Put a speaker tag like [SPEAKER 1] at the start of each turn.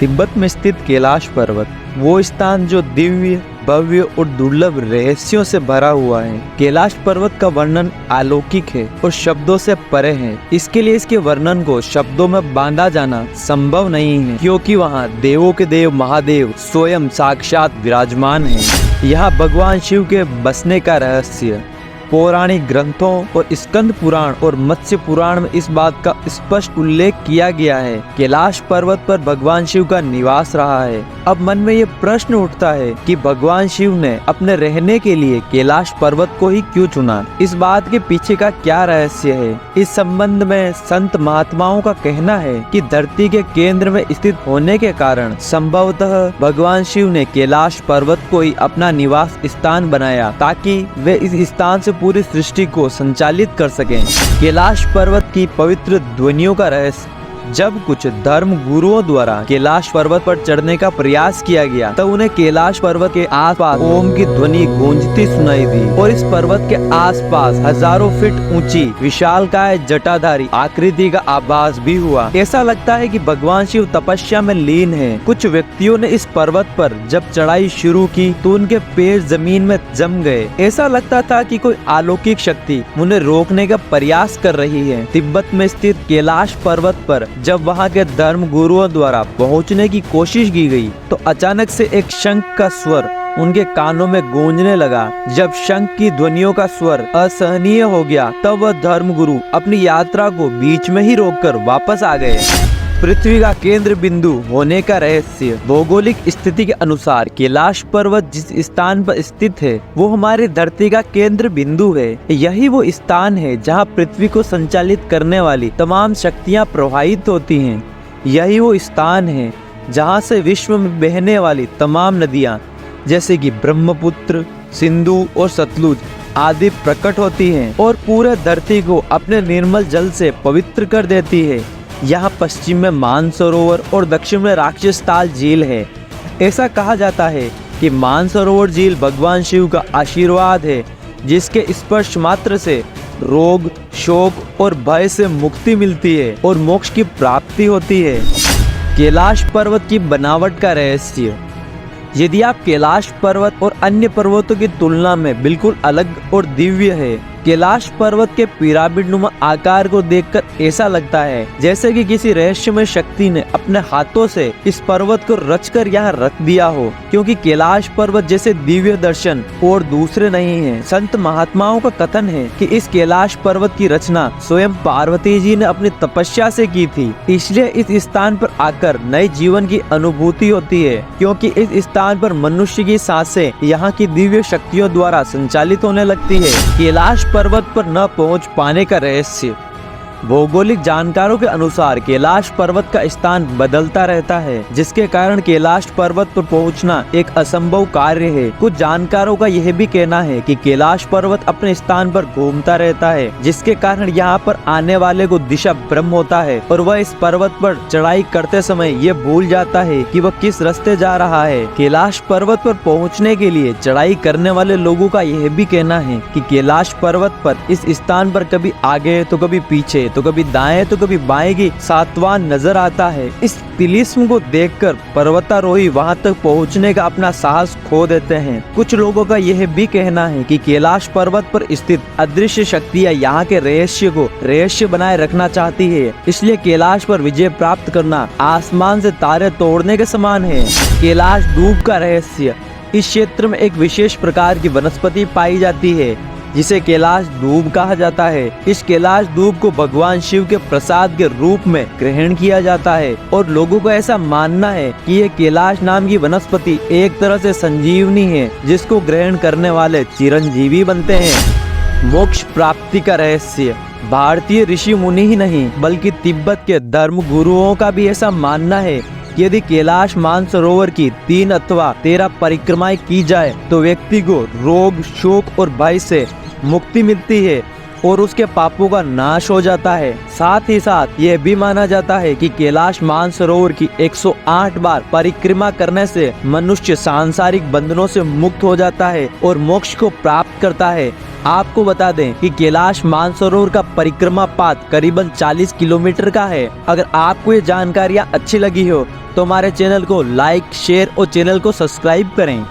[SPEAKER 1] तिब्बत में स्थित कैलाश पर्वत वो स्थान जो दिव्य, भव्य और दुर्लभ रहस्यों से भरा हुआ है। कैलाश पर्वत का वर्णन अलौकिक है और शब्दों से परे है। इसके लिए इसके वर्णन को शब्दों में बांधा जाना संभव नहीं है, क्योंकि वहाँ देवों के देव महादेव स्वयं साक्षात विराजमान है। यहाँ भगवान शिव के बसने का रहस्य पौराणिक ग्रंथों और स्कंद पुराण और मत्स्य पुराण में इस बात का स्पष्ट उल्लेख किया गया है। कैलाश पर्वत पर भगवान शिव का निवास रहा है। अब मन में ये प्रश्न उठता है कि भगवान शिव ने अपने रहने के लिए कैलाश पर्वत को ही क्यों चुना? इस बात के पीछे का क्या रहस्य है? इस संबंध में संत महात्माओं का कहना है कि धरती के केंद्र में स्थित होने के कारण संभवतः भगवान शिव ने कैलाश पर्वत को ही अपना निवास स्थान बनाया, ताकि वे इस स्थान से पूरी सृष्टि को संचालित कर सकें। कैलाश पर्वत की पवित्र ध्वनियों का रहस्य जब कुछ धर्म गुरुओं द्वारा कैलाश पर्वत पर चढ़ने का प्रयास किया गया, तब उन्हें कैलाश पर्वत के आसपास ओम की ध्वनि गूंजती सुनाई दी और इस पर्वत के आसपास हजारों फीट ऊंची विशालकाय जटाधारी आकृति का आभास भी हुआ। ऐसा लगता है कि भगवान शिव तपस्या में लीन है। कुछ व्यक्तियों ने इस पर्वत पर जब चढ़ाई शुरू की तो उनके पैर जमीन में जम गए। ऐसा लगता था कि कोई अलौकिक शक्ति उन्हें रोकने का प्रयास कर रही है। तिब्बत में स्थित कैलाश पर्वत पर जब वहां के धर्म गुरुओं द्वारा पहुंचने की कोशिश की गई, तो अचानक से एक शंख का स्वर उनके कानों में गूंजने लगा। जब शंख की ध्वनियों का स्वर असहनीय हो गया, तब वह धर्म गुरु अपनी यात्रा को बीच में ही रोककर वापस आ गए। पृथ्वी का केंद्र बिंदु होने का रहस्य भौगोलिक स्थिति के अनुसार कैलाश पर्वत जिस स्थान पर स्थित है वो हमारी धरती का केंद्र बिंदु है। यही वो स्थान है जहां पृथ्वी को संचालित करने वाली तमाम शक्तियां प्रवाहित होती हैं। यही वो स्थान है जहां से विश्व में बहने वाली तमाम नदियां जैसे कि ब्रह्मपुत्र, सिंधु और सतलुज आदि प्रकट होती हैं और पूरे धरती को अपने निर्मल जल से पवित्र कर देती है। यहाँ पश्चिम में मानसरोवर और दक्षिण में राक्षस ताल झील है। ऐसा कहा जाता है कि मानसरोवर झील भगवान शिव का आशीर्वाद है, जिसके स्पर्श मात्र से रोग, शोक और भय से मुक्ति मिलती है और मोक्ष की प्राप्ति होती है। कैलाश पर्वत की बनावट का रहस्य यदि आप कैलाश पर्वत और अन्य पर्वतों की तुलना में बिल्कुल अलग और दिव्य है। कैलाश पर्वत के पिरामिड नुमा आकार को देखकर ऐसा लगता है जैसे कि किसी रहस्यमय शक्ति ने अपने हाथों से इस पर्वत को रचकर यहाँ रख दिया हो, क्योंकि कैलाश पर्वत जैसे दिव्य दर्शन और दूसरे नहीं है। संत महात्माओं का कथन है कि इस कैलाश पर्वत की रचना स्वयं पार्वती जी ने अपनी तपस्या से की थी, इसलिए इस स्थान पर आकर नए जीवन की अनुभूति होती है, क्योंकि इस स्थान पर मनुष्य की सांसें यहाँ की दिव्य शक्तियों द्वारा संचालित होने लगती है। कैलाश पर्वत पर न पहुंच पाने का रहस्य भौगोलिक जानकारों के अनुसार कैलाश पर्वत का स्थान बदलता रहता है, जिसके कारण कैलाश पर्वत पर पहुंचना एक असंभव कार्य है। कुछ जानकारों का यह भी कहना है कि कैलाश पर्वत अपने स्थान पर घूमता रहता है, जिसके कारण यहाँ पर आने वाले को दिशा भ्रम होता है और वह इस पर्वत पर चढ़ाई करते समय ये भूल जाता है कि वह किस रास्ते जा रहा है। कैलाश पर्वत पर पहुँचने के लिए चढ़ाई करने वाले लोगों का यह भी कहना है कि कैलाश पर्वत पर इस स्थान पर कभी आगे तो कभी पीछे, तो कभी दाएं तो कभी बाएं की सातवां नजर आता है। इस तिलिस्म को देखकर पर्वतारोही वहां तक पहुंचने का अपना साहस खो देते हैं। कुछ लोगों का यह भी कहना है कि कैलाश पर्वत पर स्थित अदृश्य शक्तियां यहाँ के रहस्य को रहस्य बनाए रखना चाहती है, इसलिए कैलाश पर विजय प्राप्त करना आसमान से तारे तोड़ने के समान है। कैलाश दूब का रहस्य इस क्षेत्र में एक विशेष प्रकार की वनस्पति पाई जाती है जिसे कैलाश दूब कहा जाता है। इस कैलाश दूब को भगवान शिव के प्रसाद के रूप में ग्रहण किया जाता है और लोगों को ऐसा मानना है कि ये कैलाश नाम की वनस्पति एक तरह से संजीवनी है, जिसको ग्रहण करने वाले चिरंजीवी बनते हैं। मोक्ष प्राप्ति का रहस्य भारतीय ऋषि मुनि ही नहीं बल्कि तिब्बत के धर्म गुरुओं का भी ऐसा मानना है कि यदि कैलाश मानसरोवर की 3 अथवा 13 परिक्रमाएं की जाए तो व्यक्ति को रोग, शोक और भय से मुक्ति मिलती है। और उसके पापों का नाश हो जाता है। साथ ही साथ यह भी माना जाता है कि कैलाश मानसरोवर की 108 बार परिक्रमा करने से मनुष्य सांसारिक बंधनों से मुक्त हो जाता है और मोक्ष को प्राप्त करता है। आपको बता दें कि कैलाश मानसरोवर का परिक्रमा पाथ करीबन 40 किलोमीटर का है। अगर आपको ये जानकारियाँ अच्छी लगी हो तो हमारे चैनल को लाइक, शेयर और चैनल को सब्सक्राइब करें।